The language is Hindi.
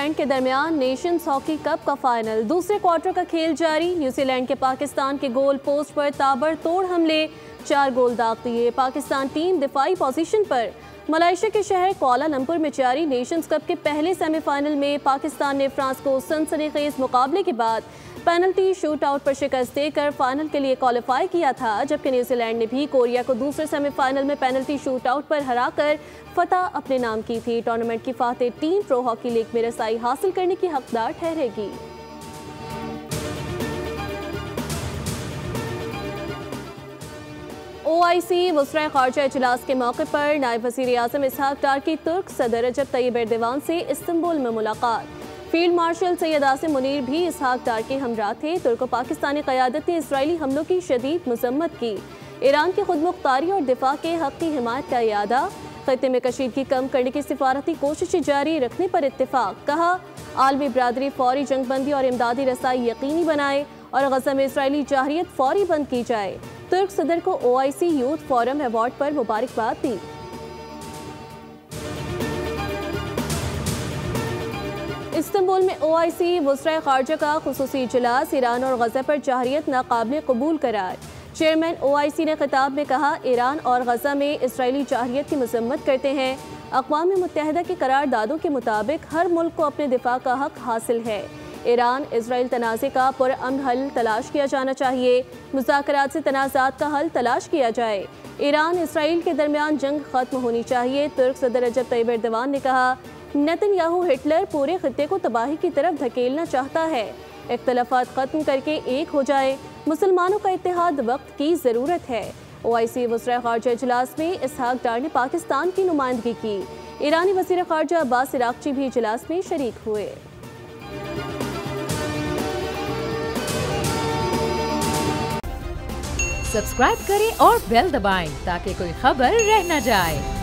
न्यूजीलैंड के दरमियान नेशंस हॉकी कप का फाइनल, दूसरे क्वार्टर का खेल जारी। न्यूजीलैंड के पाकिस्तान के गोल पोस्ट पर ताबड़तोड़ हमले, 4 गोल दाग दिए। पाकिस्तान टीम दिफाई पोजीशन पर। मलेशिया के शहर कुआलालंपुर में जारी नेशंस कप के पहले सेमीफाइनल में पाकिस्तान ने फ्रांस को सनसनीखेज मुकाबले के बाद पेनल्टी शूट आउट पर शिकस्त देकर फाइनल के लिए क्वालिफाई किया था, जबकि न्यूजीलैंड ने भी कोरिया को दूसरे सेमीफाइनल में पेनल्टी शूट आउट पर हराकर फतह अपने नाम की थी। टूर्नामेंट की Fateh team pro hockey league में रसाई हासिल करने की हकदार ठहरेगी। OIC वज़ीर ख़ारजा इजलास के मौके पर नायब वज़ीर आज़म इसहाक डार की तुर्क सदर रजब तैयब एर्दोगान से इस्तांबुल में मुलाकात। फील्ड मार्शल सैयद आसिम मुनीर भी इसहाक डार के हमरा थे। तुर्क पाकिस्तानी क़यादत ने इसराइली हमलों की शदीद मज़म्मत की। ईरान की खुदमुख्तारी और दिफा के हक़ की हिमायत का इरादा। ख़त्ते में कशीदगी कम करने की सिफारती कोशिशें जारी रखने पर इत्तेफाक। कहा, आलमी बरादरी फौरी जंगबंदी और इमदादी रसाई यकीनी बनाए और गज़ा में इसराइली जाहिरियत फौरी बंद की जाए। तुर्क सदर को OIC यूथ फोरम अवार्ड पर मुबारकबाद दी। इस्तांबुल में OIC वज़ीर ख़ारजा का खुसूसी इजलास, ईरान और गज़ा पर जाहिरियत नाकाबिल कबूल करार। चेयरमैन OIC ने खिताब में कहा, ईरान और गज़ा में इसराइली जाहिरियत की मज़म्मत करते हैं। अक़वाम मुत्तहिदा की करारदादों के मुताबिक हर मुल्क को अपने दिफा का हक हासिल है। ईरान इसराइल तनाज़े का पुरअमन हल तलाश किया जाना चाहिए। मुज़ाकरात से तनाज़ात का हल तलाश किया जाए। ईरान इसराइल के दरमियान जंग खत्म होनी चाहिए। तुर्क सदर रजब तैयब एर्दोगान ने कहा, नेतन्याहू हिटलर पूरे खित्ते को तबाही की तरफ धकेलना चाहता है। इख्तलाफात खत्म करके एक हो जाए। मुसलमानों का इत्तेहाद वक्त की ज़रूरत है। OIC वज़ीर ख़ारजा इजलास में इसहाक डार ने पाकिस्तान की नुमाइंदगी की। ईरानी वज़ीर ख़ारजा अब्बास इराक़ची भी इजलास में शरीक हुए। सब्सक्राइब करें और बेल दबाएं ताकि कोई खबर रह न जाए।